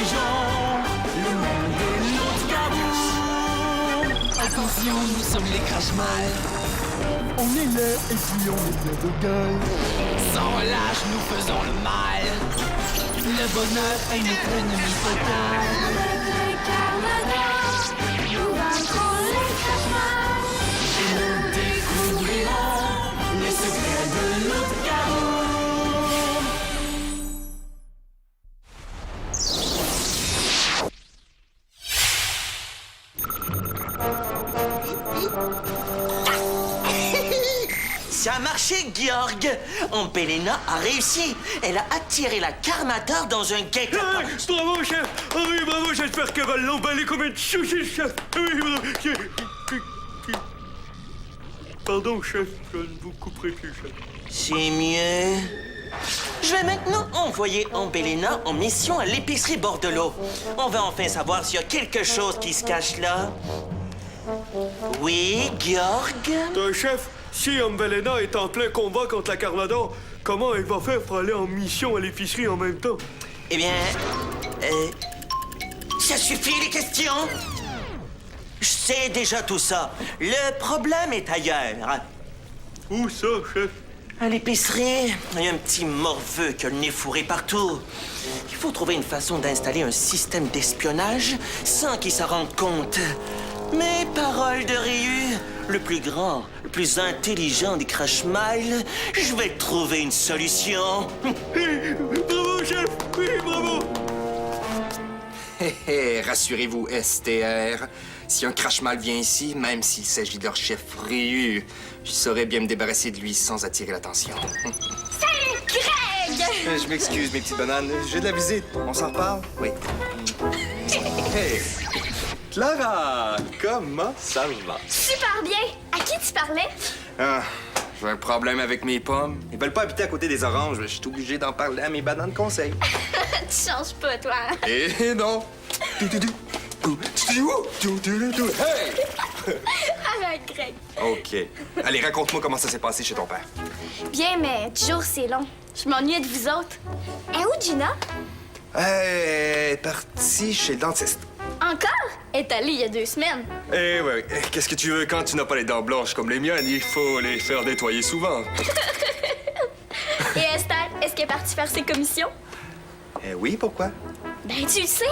dirigeons le monde de l'autre cabout. Attention, nous sommes les Crashmal. On est là et puis on est bien de gueule. Sans relâche, nous faisons le mal. Le bonheur est notre ennemi total. Nous vaincrons les Crashmal. Et nous découvrirons les secrets de l'autre cabout. Ça a marché, Georg! Ampelina a réussi. Elle a attiré la Carmator dans un guet-apens. Bravo, chef! Ah oui, bravo, j'espère qu'elle va l'emballer comme une saucisse, chef! Oui, bravo! Pardon, chef, je ne vous couperai plus, chef. C'est mieux. Je vais maintenant envoyer Ampelina en mission à l'épicerie Bordelot. On va enfin savoir s'il y a quelque chose qui se cache là. Oui, Georg? Chef, si Ampelina est en plein combat contre la Carmador, comment elle va faire pour aller en mission à l'épicerie en même temps? Eh bien, ça suffit les questions. Je sais déjà tout ça. Le problème est ailleurs. Où ça, chef? À l'épicerie, il y a un petit morveux qui a le nez fourré partout. Il faut trouver une façon d'installer un système d'espionnage sans qu'il s'en rende compte. Mais parole de Ryu, le plus grand, le plus intelligent des Crashmal, je vais trouver une solution. Bravo, chef! Oui, bravo! Hé hé, rassurez-vous, STR. Si un Crashmal vient ici, même s'il s'agit de leur chef Ryu, je saurais bien me débarrasser de lui sans attirer l'attention. Salut, Greg! Je m'excuse, mes petites bananes. J'ai de la visite. On s'en reparle? Oui. Hey! Clara, comment ça va? Super bien! À qui tu parlais? Ah, j'ai un problème avec mes pommes. Ils veulent pas habiter à côté des oranges. Je suis obligé d'en parler à mes bananes conseils. Tu changes pas, toi. Eh non! Hey! Arrête, Greg. OK. Allez, raconte-moi comment ça s'est passé chez ton père. Bien, mais toujours c'est long. Je m'ennuyais de vous autres. Et où, Gina? Elle est partie chez le dentiste. Encore? Elle est allée il y a 2 semaines. Eh ouais, qu'est-ce que tu veux quand tu n'as pas les dents blanches comme les miennes? Il faut les faire nettoyer souvent. Et Esther, est-ce qu'elle est partie faire ses commissions? Oui, pourquoi? Ben, tu le sais,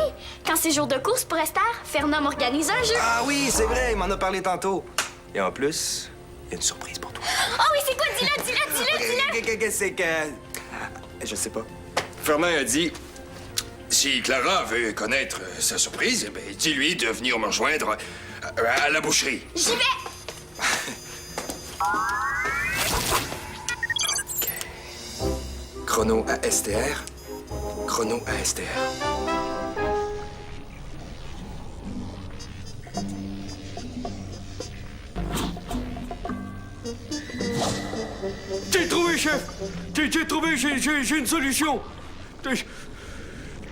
quand c'est jour de course pour Esther, Fernand m'organise un jeu. Ah oui, c'est vrai, il m'en a parlé tantôt. Et en plus, il y a une surprise pour toi. Oh oui, c'est quoi? Dis-le! C'est que... Je sais pas. Fernand a dit... Si Clara veut connaître sa surprise, eh bien, dis-lui de venir me rejoindre à la boucherie. J'y vais! OK. Chrono à STR. Chrono à STR. J'ai trouvé, chef! J'ai trouvé, j'ai une solution!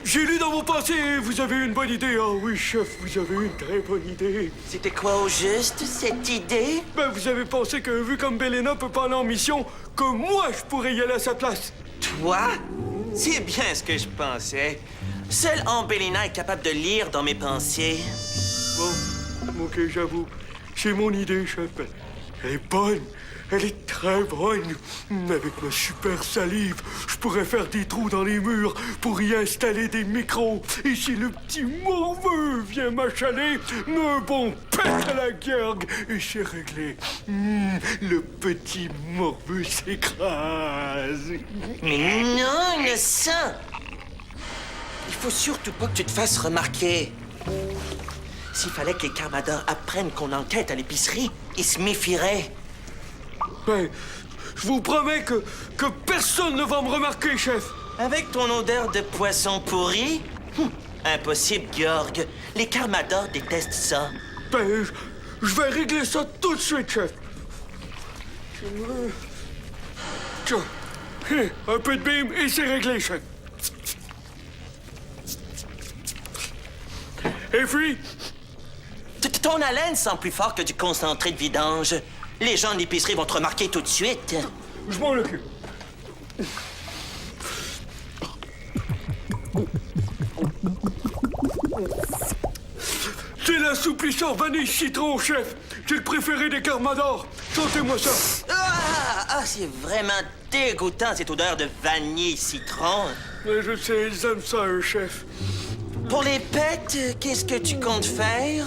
J'ai lu dans vos pensées, vous avez une bonne idée. Ah oui, chef, vous avez une très bonne idée. C'était quoi au juste, cette idée? Ben, vous avez pensé que, vu comme Belena peut pas aller en mission, que moi, je pourrais y aller à sa place. Toi? C'est bien ce que je pensais. Seule Ampelina est capable de lire dans mes pensées. Bon, OK, j'avoue. C'est mon idée, chef. Elle est bonne. Elle est très bonne. Avec ma super salive, je pourrais faire des trous dans les murs pour y installer des micros. Et si le petit morveux vient m'achaler, un bon pète à la Georg et c'est réglé. Le petit morveux s'écrase. Mais non, innocent! Il faut surtout pas que tu te fasses remarquer. S'il fallait que les Carmador apprennent qu'on enquête à l'épicerie, ils se méfieraient. Ben, je vous promets que personne ne va me remarquer, chef. Avec ton odeur de poisson pourri? Impossible, Georg. Les Carmador détestent ça. Ben, je vais régler ça tout de suite, chef. Tiens, un peu de bim et c'est réglé, chef. Et puis, Ton haleine sent plus fort que du concentré de vidange. Les gens de l'épicerie vont te remarquer tout de suite. je m'en occupe. l'assouplisseur vanille citron, chef. C'est le préféré des Carmador. Sentez-moi ça. C'est vraiment dégoûtant, cette odeur de vanille citron. Mais je sais, ils aiment ça, eux, chef. Pour les pets, qu'est-ce que tu comptes faire?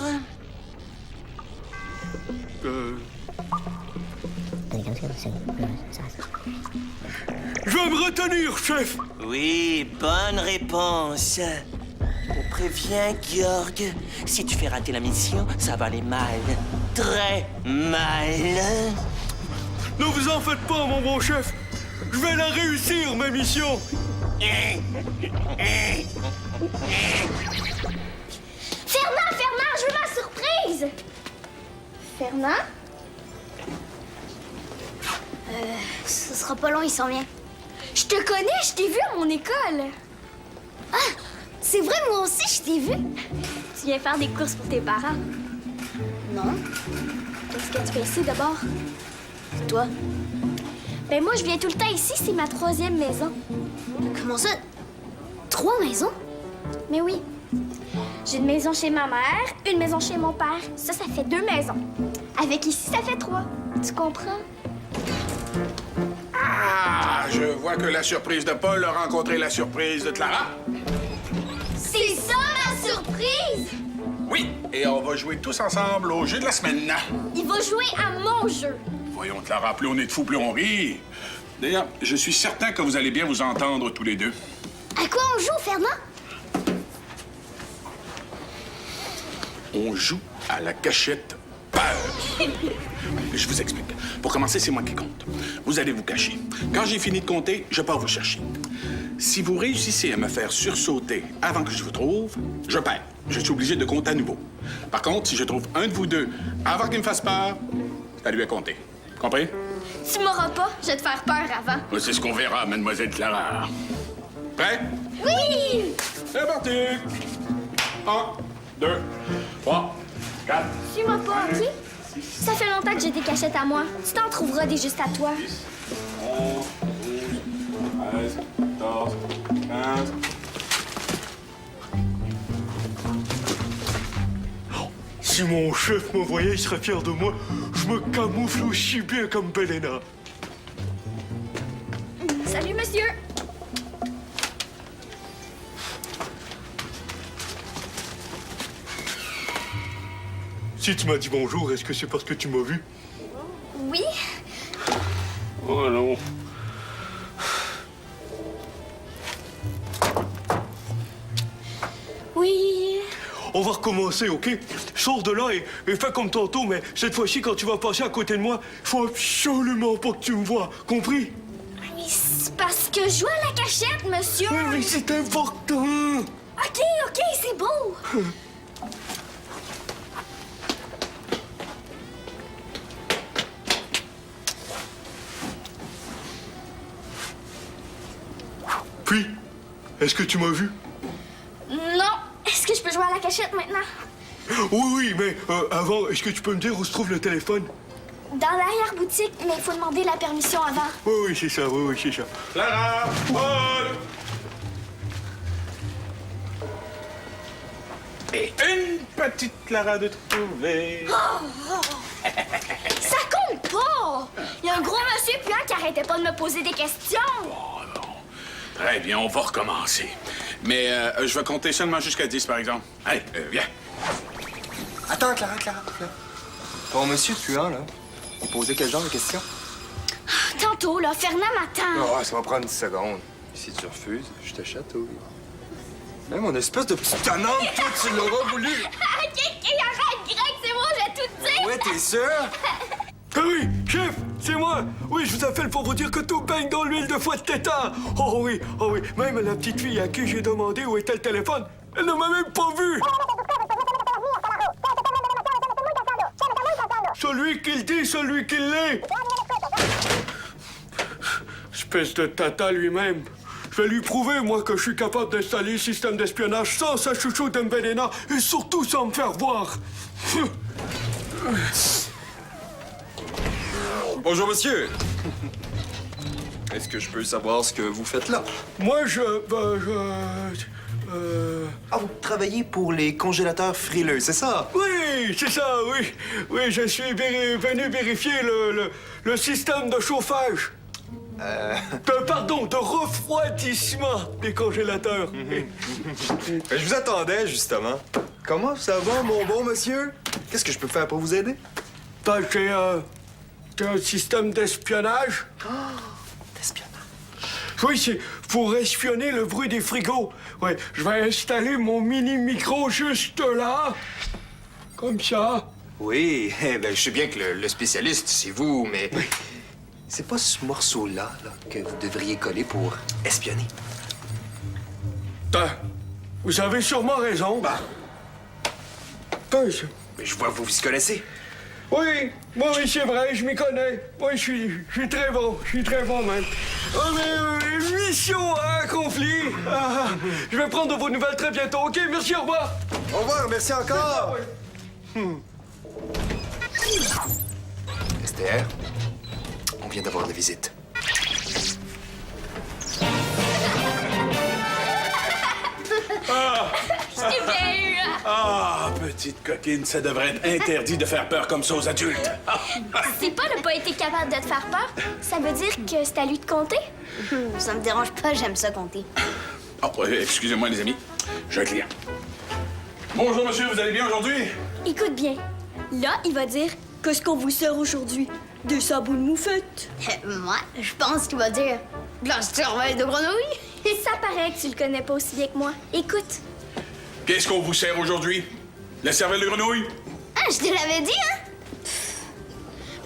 Je vais me retenir, chef. Oui, bonne réponse. Je te préviens, Georg, si tu fais rater la mission, ça va aller mal. Très mal. Ne vous en faites pas, mon bon chef. Je vais la réussir, ma mission. Fernand, je veux ma surprise! Fernand? Ce sera pas long, il s'en vient. Je te connais, je t'ai vu à mon école. Ah, c'est vrai, moi aussi, je t'ai vu. Tu viens faire des courses pour tes parents? Non. Qu'est-ce que tu fais ici, d'abord? Toi? Ben moi, je viens tout le temps ici, c'est ma 3e maison. Comment ça? 3 maisons? Mais oui. J'ai une maison chez ma mère, une maison chez mon père. Ça fait 2 maisons. Avec ici, ça fait 3. Tu comprends? Ah, je vois que la surprise de Paul a rencontré la surprise de Clara. C'est ça, ma surprise! Oui, et on va jouer tous ensemble au jeu de la semaine. Il va jouer à mon jeu. Voyons, Clara, plus on est de fous, plus on rit. D'ailleurs, je suis certain que vous allez bien vous entendre tous les deux. À quoi on joue, Fernand? On joue à la cachette peur. Je vous explique. Pour commencer, c'est moi qui compte. Vous allez vous cacher. Quand j'ai fini de compter, je pars vous chercher. Si vous réussissez à me faire sursauter avant que je vous trouve, je perds. Je suis obligé de compter à nouveau. Par contre, si je trouve un de vous deux avant qu'il me fasse peur, c'est à lui à compter. Compris? Tu m'auras pas, je vais te faire peur avant. C'est ce qu'on verra, mademoiselle Clara. Prêt? Oui! C'est parti! 1, 2, 3, 4, Suis-moi pas, OK? Ça fait longtemps que j'ai des cachettes à moi. Tu t'en trouveras des juste à toi. 11, 12, 13, 14, 15... Si mon chef me voyait, il serait fier de moi. Je me camoufle aussi bien comme Belena. Salut, monsieur! Si tu m'as dit bonjour, est-ce que c'est parce que tu m'as vu? Oui? Oh non. Oui. On va recommencer, OK? Sors de là et fais comme tantôt, mais cette fois-ci, quand tu vas passer à côté de moi, faut absolument pas que tu me vois. Compris? Mais c'est parce que je joue à la cachette, monsieur! Oui, mais c'est important! OK, c'est beau! Puis, est-ce que tu m'as vu? Non! Est-ce que je peux jouer à la cachette maintenant? Oui, mais avant, est-ce que tu peux me dire où se trouve le téléphone? Dans l'arrière-boutique, mais il faut demander la permission avant. Oui, c'est ça, oui, c'est ça. Clara! Paul! Et une petite Clara de trouver. Ça compte pas! Il y a un gros monsieur puant qui arrêtait pas de me poser des questions. Oh non. Très bien, on va recommencer. Mais je vais compter seulement jusqu'à 10, par exemple. Allez, viens. Attends, Clara. Ton monsieur puant, là, il posait quel genre de questions? Tantôt, là, Fernand m'attend. Oh, ça va prendre 10 secondes. Si tu refuses, je te chatouille. Même mon espèce de petite tannante, toi, tu l'auras voulu. OK, arrête, Greg, c'est moi, je vais tout dire. Ouais, t'es sûr? Ah oui, chef, c'est moi. Oui, je vous appelle pour vous dire que tout baigne dans l'huile de foie de tétard. Oh oui. Même la petite fille à qui j'ai demandé où était le téléphone, elle ne m'a même pas vu. Celui qui le dit, celui qui l'est. Espèce de tata lui-même. Je vais lui prouver, moi, que je suis capable d'installer le système d'espionnage sans sa chouchou d'Mbelena et surtout sans me faire voir. Bonjour, monsieur. Est-ce que je peux savoir ce que vous faites là? Moi, Ah, vous travaillez pour les congélateurs frileux, c'est ça? Oui, c'est ça, oui. Oui, je suis venu vérifier le système de chauffage. Pardon, de refroidissement des congélateurs. Je vous attendais, justement. Comment ça va, mon bon monsieur? Qu'est-ce que je peux faire pour vous aider? Ben, j'ai un système d'espionnage. D'espionnage. Oui, c'est pour espionner le bruit des frigos. Ouais, je vais installer mon mini-micro juste là. Comme ça. Oui, ben, je sais bien que le spécialiste, c'est vous, mais... C'est pas ce morceau-là là, que vous devriez coller pour espionner. Ben, vous avez sûrement raison. Ben, Mais je vois que vous vous y connaissez. oui, oui, c'est vrai, je m'y connais. Oui, je suis très bon. Je suis très bon, même. Oh, mais mission accomplie. Ah, je vais prendre de vos nouvelles très bientôt. OK, merci, au revoir. Au revoir, merci encore. STR, on vient d'avoir la visite. Je t'ai bien eu. Ah, petite coquine, ça devrait être interdit de faire peur comme ça aux adultes. C'est pas de pas été capable de te faire peur. Ça veut dire que c'est à lui de compter? Ça me dérange pas, j'aime ça compter. Oh, excusez-moi, les amis. J'ai un client. Bonjour, monsieur, vous allez bien aujourd'hui? Écoute bien. Là, il va dire « Qu'est-ce qu'on vous sert aujourd'hui? Des sabots de moufette. » Moi, je pense qu'il va dire « De la cervelle de grenouille. » Et ça paraît que tu le connais pas aussi bien que moi. Écoute. Qu'est-ce qu'on vous sert aujourd'hui? La cervelle de grenouille? Ah, je te l'avais dit, hein?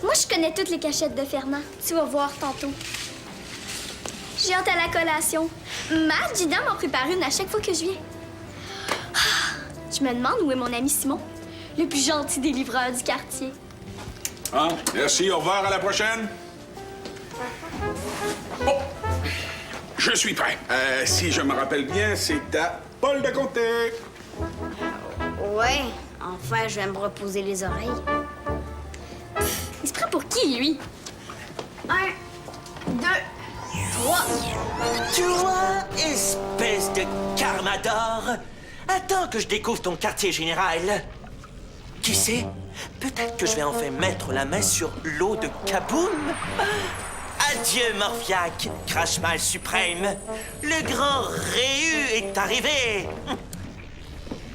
Moi, je connais toutes les cachettes de Fernand. Tu vas voir tantôt. J'ai hâte à la collation. Ma Gina m'en prépare une à chaque fois que je viens. Ah, je me demande où est mon ami Simon, le plus gentil des livreurs du quartier. Ah, merci, au revoir, à la prochaine. Bon, je suis prêt. Si je me rappelle bien, c'est à Paul de Comté. Ouais, enfin, je vais me reposer les oreilles. Il se prend pour qui, lui? 1, 2, 3. Toi, espèce de carmador, attends que je découvre ton quartier général. Qui sait? Peut-être que je vais enfin mettre la main sur l'eau de Kaboom. Adieu, Morphiac, Crash-Mal suprême. Le grand Réu est arrivé.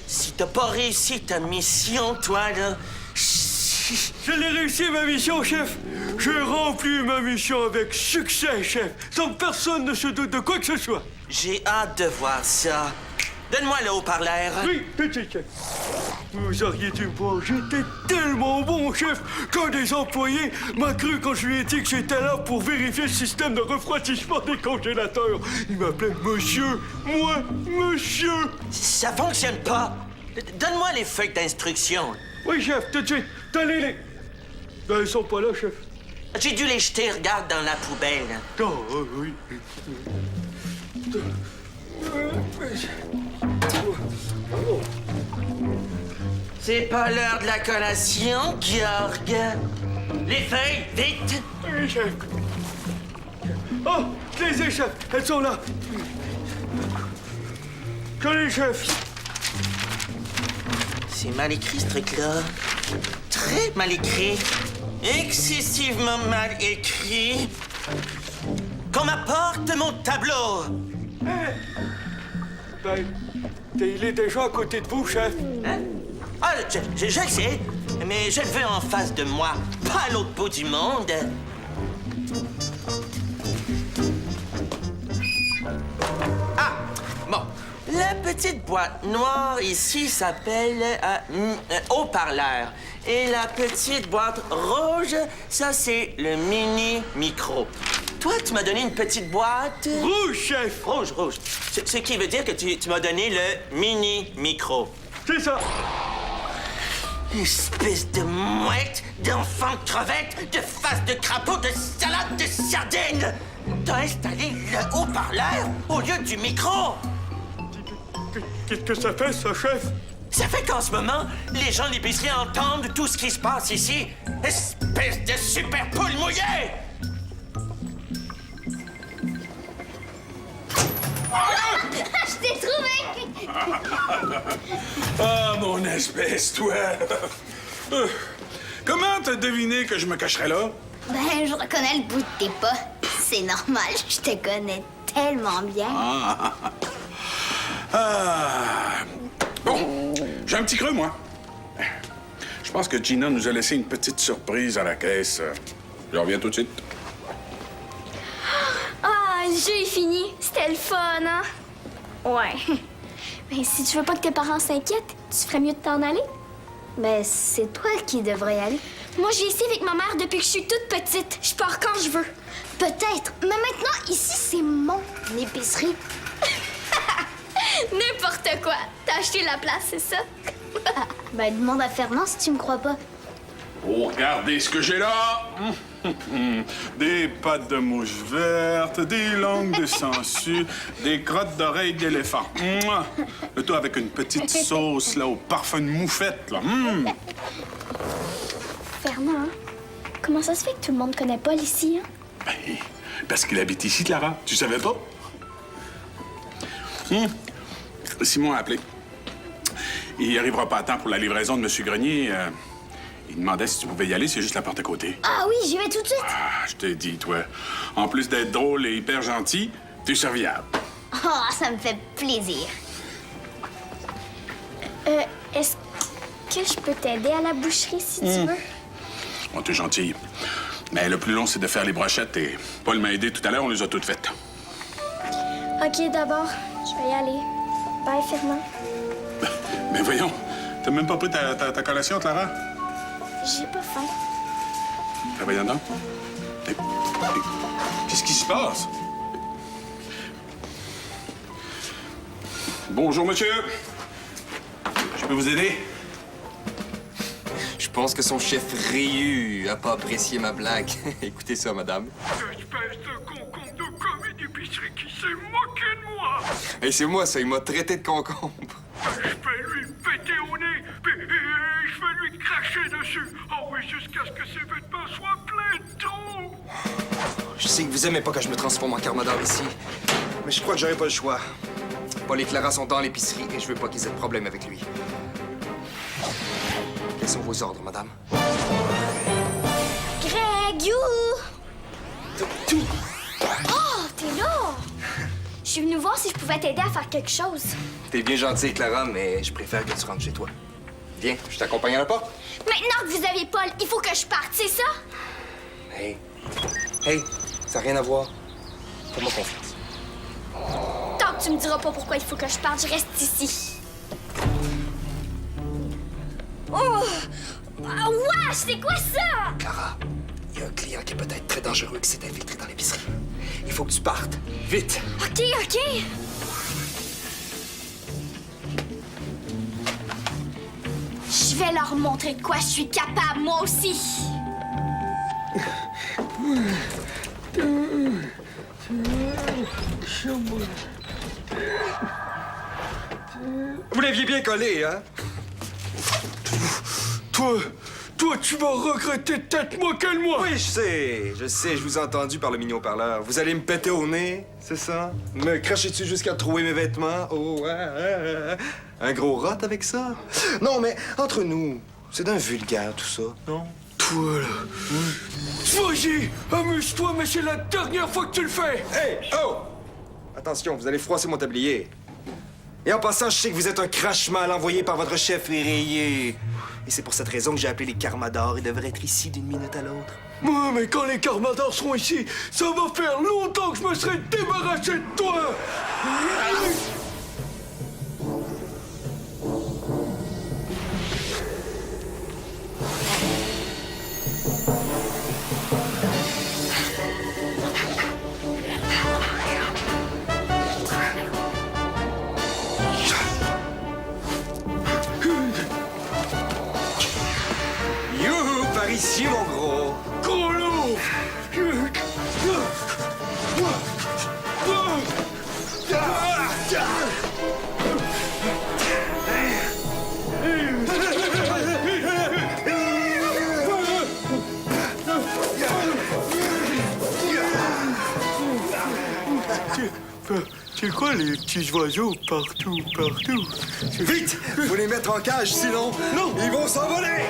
Si t'as pas réussi ta mission, toi, là... Je l'ai réussi, ma mission, chef. J'ai rempli ma mission avec succès, chef. Sans que personne ne se doute de quoi que ce soit. J'ai hâte de voir ça. Donne-moi le haut-parleur. Oui, tout de suite, chef. Vous auriez dû me voir, j'étais tellement bon, chef, qu'un des employés m'a cru quand je lui ai dit que j'étais là pour vérifier le système de refroidissement des congélateurs. Il m'appelait monsieur. Moi, monsieur. Ça fonctionne pas. Donne-moi les feuilles d'instruction. Oui, chef, tout de suite. Tenez-les. Ben, ils sont pas là, chef. J'ai dû les jeter, regarde, dans la poubelle. Oh, oui. C'est pas l'heure de la collation, Georg. Les feuilles, vite! Oui, chef. Oh, je les ai, chef. Elles sont là. Tenez, chef. C'est mal écrit, ce truc-là. Très mal écrit. Excessivement mal écrit. Qu'on m'apporte mon tableau. Ben, il est déjà à côté de vous, chef. Hein? Ah, je le sais, mais je le veux en face de moi, pas à l'autre bout du monde. Ah, bon. La petite boîte noire ici s'appelle haut-parleur. Et la petite boîte rouge, ça c'est le mini-micro. Toi, tu m'as donné une petite boîte... Rouge, chef. Rouge. Ce qui veut dire que tu m'as donné le mini-micro. C'est ça. Espèce de mouette, d'enfant de crevette, de face de crapaud, de salade de sardines! T'as installé le haut-parleur au lieu du micro! Qu'est-ce que ça fait, ça, chef? Ça fait qu'en ce moment, les gens de l'épicerie entendent tout ce qui se passe ici. Espèce de super poule mouillée! Je t'ai trouvé! Ah, mon espèce, toi! Comment t'as deviné que je me cacherais là? Ben, je reconnais le bout de tes pas. C'est normal, je te connais tellement bien. Bon, j'ai un petit creux, moi. Je pense que Gina nous a laissé une petite surprise à la caisse. Je reviens tout de suite. Ah, le jeu est fini. C'était le fun, hein? Ouais. Mais si tu veux pas que tes parents s'inquiètent, tu ferais mieux de t'en aller. Ben, c'est toi qui devrais y aller. Moi, j'ai ici avec ma mère depuis que je suis toute petite. Je pars quand je veux. Peut-être. Mais maintenant, ici, c'est mon épicerie. N'importe quoi. T'as acheté la place, c'est ça? Ben, demande à Fernand si tu me crois pas. Oh, regardez ce que j'ai là! Des pattes de mouche verte, des langues de sangsue, des crottes d'oreilles d'éléphant. Mouah! Le tout avec une petite sauce là au parfum de moufette, là. Fernand, comment ça se fait que tout le monde connaît Paul ici, hein? Ben, parce qu'il habite ici, Clara. Tu savais pas? Simon a appelé. Il arrivera pas à temps pour la livraison de M. Grenier. Il demandait si tu pouvais y aller, c'est juste la porte à côté. Ah oui, j'y vais tout de suite. Ah, je te dis, toi. En plus d'être drôle et hyper gentil, t'es serviable. Oh, ça me fait plaisir. Est-ce que je peux t'aider à la boucherie si tu veux? Oh, t'es gentil. Mais le plus long, c'est de faire les brochettes et Paul m'a aidé tout à l'heure, on les a toutes faites. OK, d'abord, je vais y aller. Bye, Fernand. Mais voyons, t'as même pas pris ta collation, Clara? J'ai pas faim. Ben, voyons donc. Qu'est-ce qui se passe? Bonjour, monsieur. Je peux vous aider? Je pense que son chef Ryu a pas apprécié ma blague. Écoutez ça, madame. Espèce de concombre de commis d'épicerie qui s'est moqué de moi! Et c'est moi, ça, il m'a traité de concombre. Je vais lui péter au nez, puis je vais lui cracher dessus. Oh oui, jusqu'à ce que ses vêtements soient pleins de trous. Je sais que vous aimez pas que je me transforme en carmador ici, mais je crois que j'aurai pas le choix. Paul et Clara sont dans l'épicerie et je veux pas qu'ils aient de problème avec lui. Quels sont vos ordres, madame? Greg, you! Oh, t'es là! Je suis venue voir si je pouvais t'aider à faire quelque chose. T'es bien gentille, Clara, mais je préfère que tu rentres chez toi. Viens, je t'accompagne à la porte. Maintenant que vous avez Paul, il faut que je parte, c'est ça? Hey, ça n'a rien à voir. Fais-moi confiance. Tant que tu me diras pas pourquoi il faut que je parte, je reste ici. Oh! Ah, wesh, c'est quoi ça? Clara, il y a un client qui est peut-être très dangereux qui s'est infiltré dans l'épicerie. Il faut que tu partes. Vite! OK. Je vais leur montrer de quoi je suis capable, moi aussi. Vous l'aviez bien collé, hein? Toi, tu vas regretter peut-être moi qu'elle moi! Oui, je sais, je vous ai entendu par le mignon parleur. Vous allez me péter au nez, c'est ça? Me cracher dessus jusqu'à trouver mes vêtements? Oh, un gros rot avec ça? Non, mais entre nous, c'est d'un vulgaire tout ça, non? Toi, là. Vas-y, amuse-toi, mais c'est la dernière fois que tu le fais! Hey! Oh! Attention, vous allez froisser mon tablier. Et en passant, je sais que vous êtes un crache-mal envoyé par votre chef rayé. Et c'est pour cette raison que j'ai appelé les Carmadors. Ils devraient être ici d'une minute à l'autre. Ouais, mais quand les Carmadors seront ici, ça va faire longtemps que je me serai débarrassé de toi! Youhou, par ici, mon gros. Gros loup! C'est quoi les petits oiseaux partout? Vite! Faut les mettre en cage, sinon... Non! Ils vont s'envoler!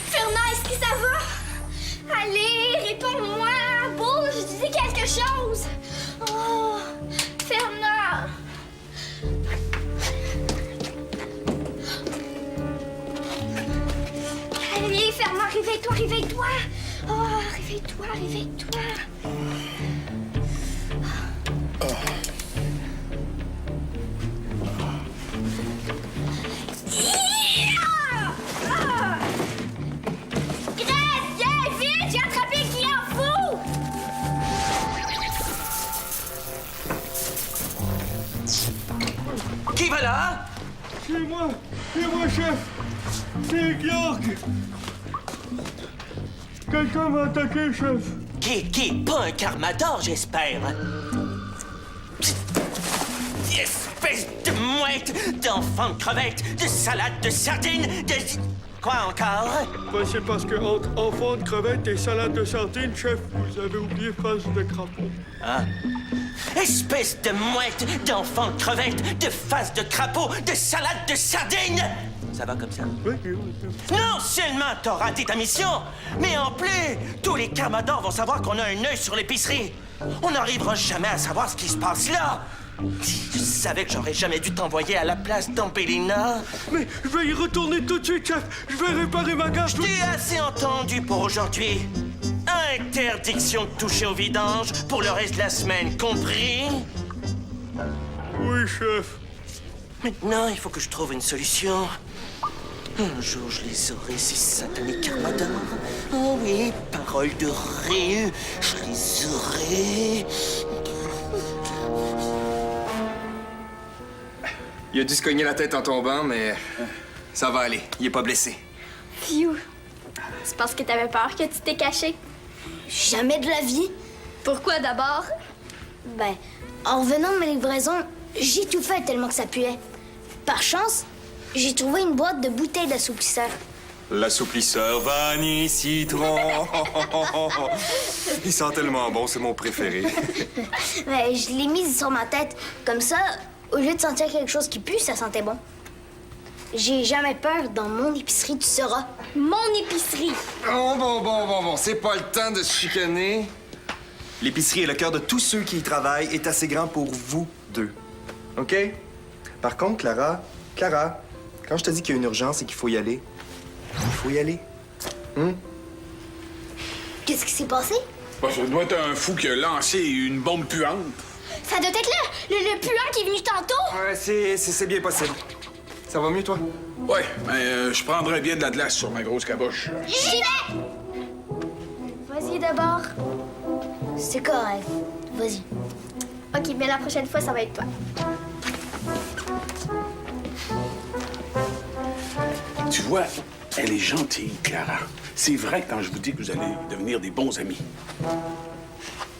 Fernand, est-ce que ça va? Allez, réponds-moi! Bouge, dis quelque chose! Oh, Fernand! Allez, Fernand, réveille-toi! Oh, réveille-toi! Greg, viens, vite! J'ai attrapé le client fou! Qui va là? C'est moi, chef! C'est Georg! Quelqu'un m'a attaqué, chef! Qui? Pas un Carmador, j'espère. Espèce de mouette, d'enfant de crevette, de salade de sardines, de... Quoi encore? Ben, c'est parce que entre enfants de crevettes et salade de sardines, chef, vous avez oublié face de crapaud. Ah. Espèce de mouette, d'enfant de crevette, de face de crapaud, de salade de sardines! Ça va comme ça? Oui. Non seulement t'as raté ta mission, mais en plus, tous les Carmadors vont savoir qu'on a un œil sur l'épicerie. On n'arrivera jamais à savoir ce qui se passe là. Je savais que j'aurais jamais dû t'envoyer à la place d'Ampélina. Mais je vais y retourner tout de suite, chef! Je vais réparer ma gare! T'es assez entendu pour aujourd'hui. Interdiction de toucher au vidange pour le reste de la semaine, compris? Oui, chef. Maintenant, il faut que je trouve une solution. Un jour, je les aurai, ces satanés Carmadors. Oh oui, parole de Réu, je les aurai. Il a dû se cogner la tête en tombant, mais ça va aller. Il est pas blessé. Phew! C'est parce que t'avais peur que tu t'es caché? Jamais de la vie. Pourquoi d'abord? Ben, en revenant de ma livraison, j'ai tout fait tellement que ça puait. Par chance, j'ai trouvé une boîte de bouteilles d'assouplisseur. L'assouplisseur vanille citron. Il sent tellement bon, c'est mon préféré. Ben, je l'ai mise sur ma tête. Comme ça, au lieu de sentir quelque chose qui pue, ça sentait bon. J'ai jamais peur dans mon épicerie, tu sauras. Mon épicerie! Bon. C'est pas le temps de se chicaner. L'épicerie est le cœur de tous ceux qui y travaillent est assez grand pour vous deux. OK? Par contre, Clara, quand je te dis qu'il y a une urgence et qu'il faut y aller, il faut y aller. Qu'est-ce qui s'est passé? Bah, ça doit être un fou qui a lancé une bombe puante. Ça doit être le puant qui est venu tantôt! Ouais, c'est bien possible. Ça va mieux, toi? Ouais, mais je prendrais bien de la glace sur ma grosse caboche. J'y vais! Vas-y d'abord. C'est correct. Vas-y. OK, mais la prochaine fois, ça va être toi. Tu vois, elle est gentille, Clara. C'est vrai quand je vous dis que vous allez devenir des bons amis.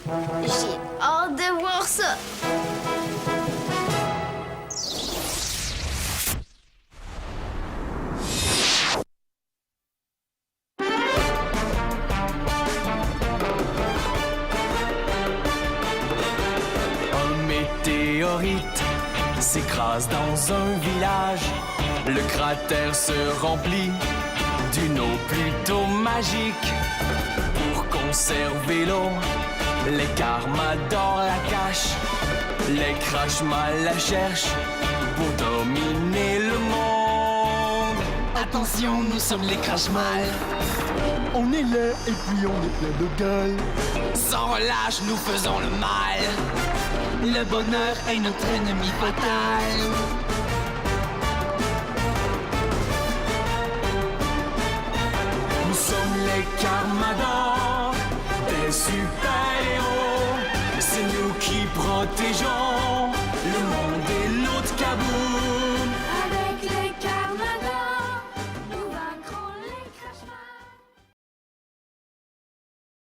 J'ai hâte de voir ça. Un météorite s'écrase dans un village. Le cratère se remplit d'une eau plutôt magique. Pour conserver l'eau, les Carmadors la cachent. Les Crashmal la cherchent pour dominer le monde. Attention, nous sommes les Crashmal. On est laid et puis on est plein de gueule. Sans relâche, nous faisons le mal. Le bonheur est notre ennemi fatal. Nous sommes les Carmadors, des super-héros. C'est nous qui protégeons